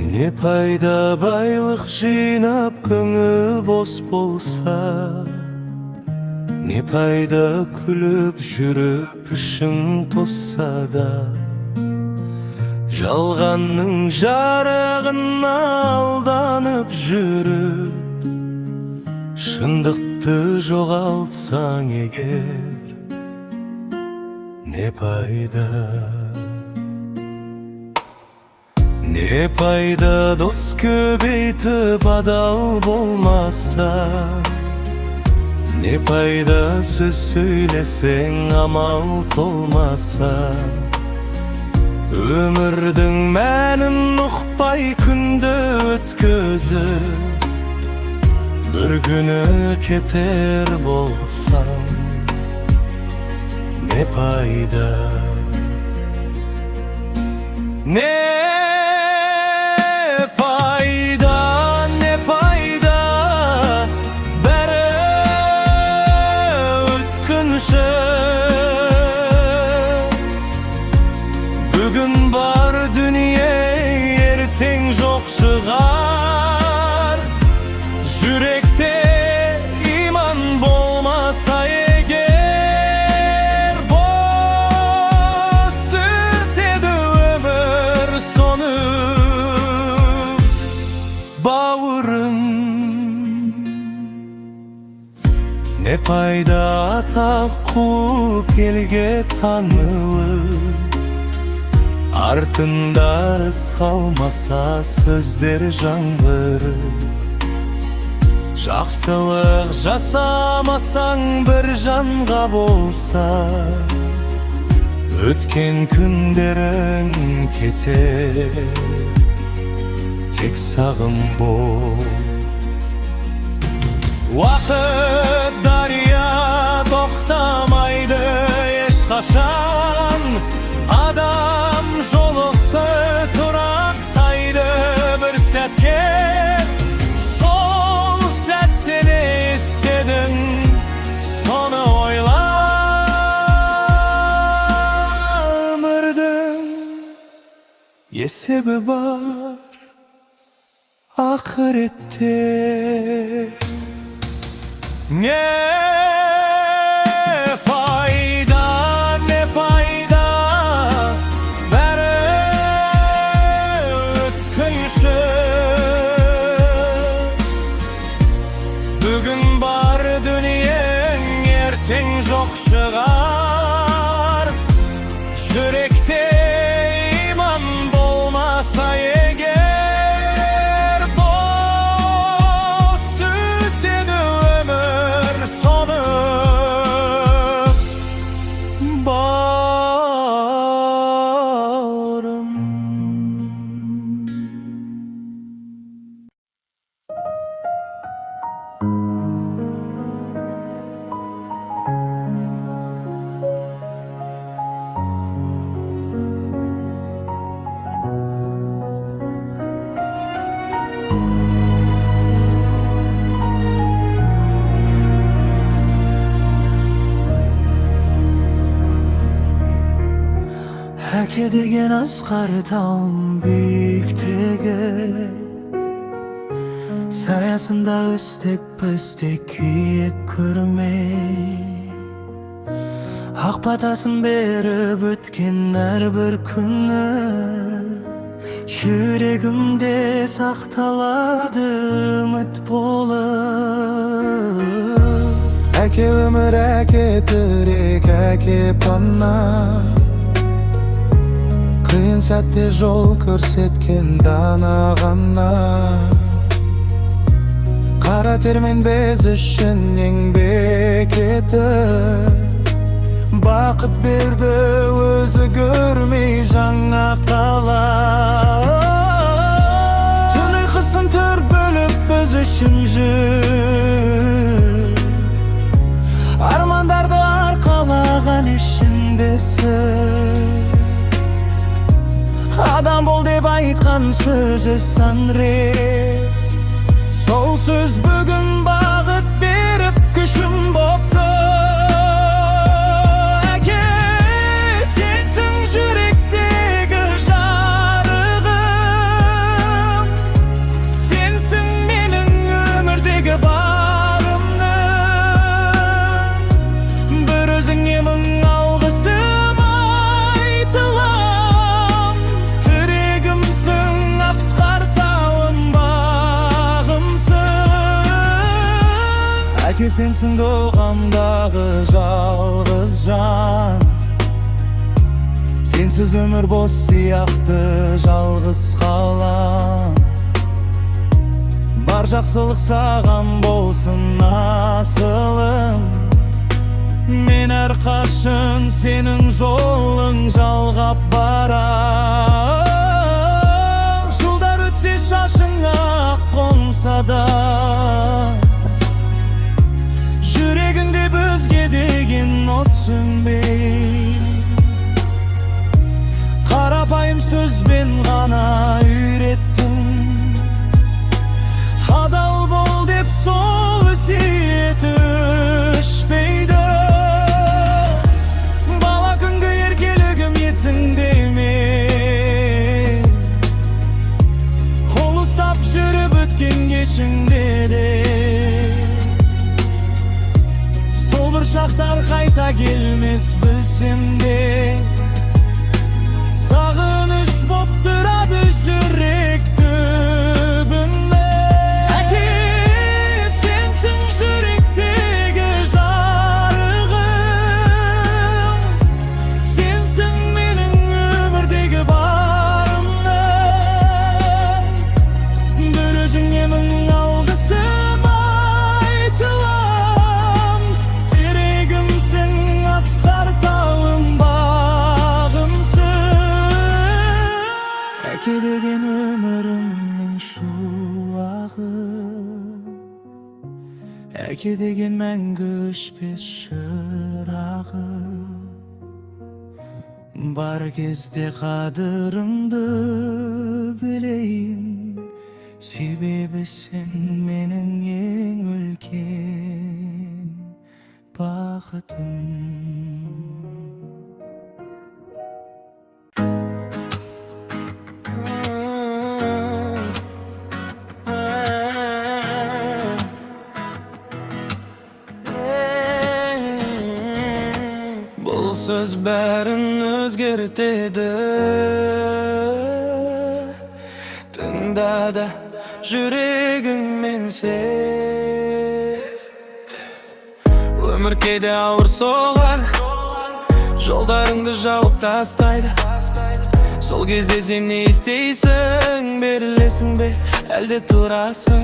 Ne payda байлық жинап көңіл бос болса, не пайда күліп жүріп ішің тосса да, жалғанның жарығына алданып жүріп, шындықты жоғалтсаң егер, не пайда? Не пайда дос көбейтіп адал болмаса, не пайда сөз сөйлесең амал толмаса, өмірдің мәнін ұқпай күнді өткізіп, бір күні кетер болсам, не пайда? Не Bugün var dünya, erten жоқ шығар. Жүректе иман болмаса егер, бос өтеді өмір соны, бауырым. Не пайда атақ қуып елге танылып, артында із қалмаса сөздер жаңғырып, жақсылық жасамасаң бір жанға болса, өткен күндерің кетер, тек сағым бол. Уақыт дария тоқтамайды ешқашан, адам жолықса тұрақтайды бір сәтке. Сол сәтте не істедің, соны ойла. Өмірдің есебі бар ақыретте. Не Bugün бар дүниең, ертең жоқ шығар. Жүректе иман болмаса егер, бос өтеді өмір соны, бауырым. Әке деген асқар тауым биіктегі, саясында өстек пістек күйек көрмей, ақ батасын беріп өткен әрбір күні, жүрегімде сақталады үміт болып. Әке өмір, әке тірек, әке пана, қиын сәтте жол көрсеткен дана ғана. Қара термен без үшін еңбек етіп, бақыт берді өзі көрмей жаңа қала. Түн ұйқысын төр бөліп біз үшін жүр, армандарды арқалаған ішіндесің. Адам бол деп айтқан сөзі сан рет, сол сөз бүгін бағыт беріп күшім бопты. Әке, сенсің жүректегі жарығым, Sensin doğamдағы жалғыз жан. Sensiz ömür boş siyahtı жалғыз қалам. Бар жақсылық саған болсын асылым. Мен әрқашан сенің жолың жалғап барам. Жылдар өтсе шашыңа қонса да, жүрегіңде бізге деген от сөнбей. Қарапайым сөзбен ғана үйреттің, адал бол деп сол өсиет өшпейді. Бала күнгі еркелігім есіңде ме? Қол ұстап жүріп өткен кешіңде де, сол бір шақтар қайта келмес білсем де. Sağınış boп тұрады жүрек түбінде. Әке, сенсің жүректегі жарығым. Сенсің менің өмірдегі барымның. Бір өзіңе мың алғысым айтылам. Терегімсің, асқар тауым, әке деген өмірімнің шуағы, әке деген мәңгі өшпес шырағы. Бар кезде қадірімді білейін, себебі сен менің ең үлкен бақытым. Бұл сөз бәрін өзгертеді. Тыңда да жүрегіңмен сез. Өмір кейде ауыр соғар, жолдарыңды жауып тастайды. Сол кезде сен не істейсің? Берілесің бе, әлде тұрасың?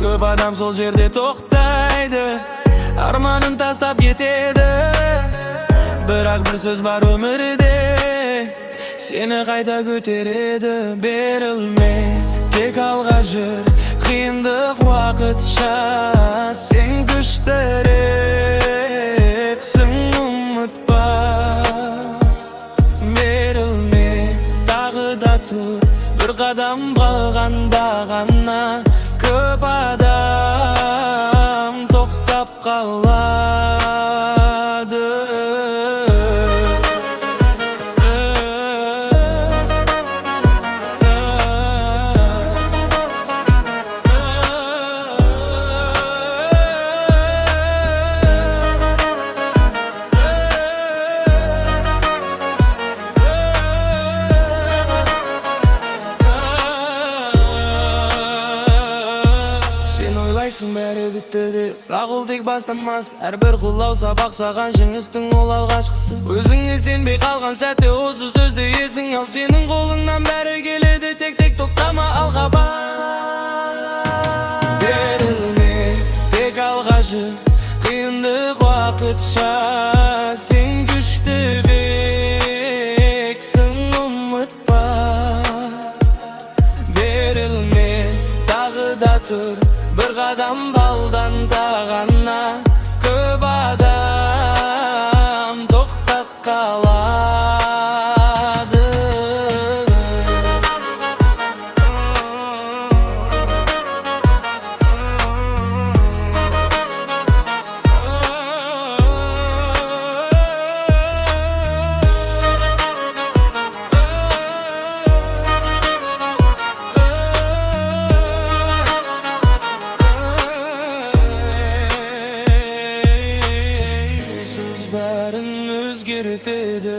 Көп адам сол жерде тоқтайды, арманын тастап кетеді. Бірақ бір сөз бар өмірде, сені қайта көтереді. Берілме, тек алға жүр, қиындық уақытша. Сен күштірексің, ұмытпа. Берілме, тағы да тұр, бір қадам қалғанда ғана. Көп адам тоқтап қалады. Бәрі бітті деп, бірақ ол тек бастамас. Әрбір құлау сабақ саған, жеңістің ол алғашқысы. Өзіңе сенбей қалған сәтте осы сөзді есің ал. Сенің қолыңнан бәрі келеді, тек тоқтама, алға бар. Берілме, тек алға жүр, қиындық уақытша. Сен күштірексің, ұмытпа. Берілме, тағы да тұр, бір қадам балдан тағана. Көп адам тоқтап қалады. Bәрін өзгертеді.